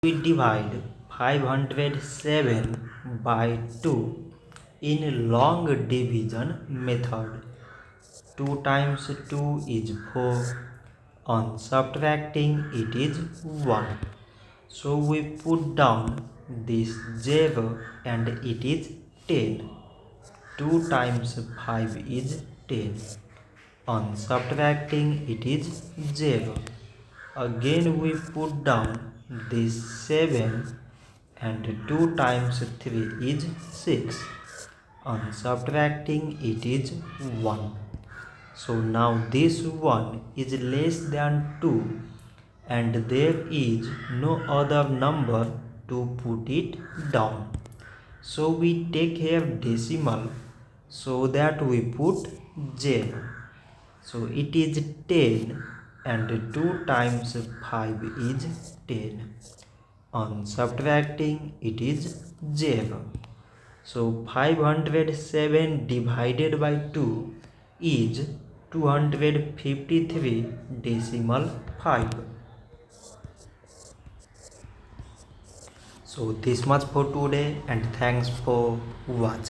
We divide 507 by 2 in long division method. 2 times 2 is 4. On subtracting it is 1. So we put down this 0 and it is 10. 2 times 5 is 10. On subtracting it is 0. Again we put down this 7 and 2 times 3 is 6. On subtracting it is 1. So now this 1 is less than 2 and there is no other number to put it down. So we take here decimal so that we put 0. So it is 10 and 2 times 5 is 10. On subtracting it is 0. So 507 divided by 2 is 253.5. So this much for today and thanks for watching.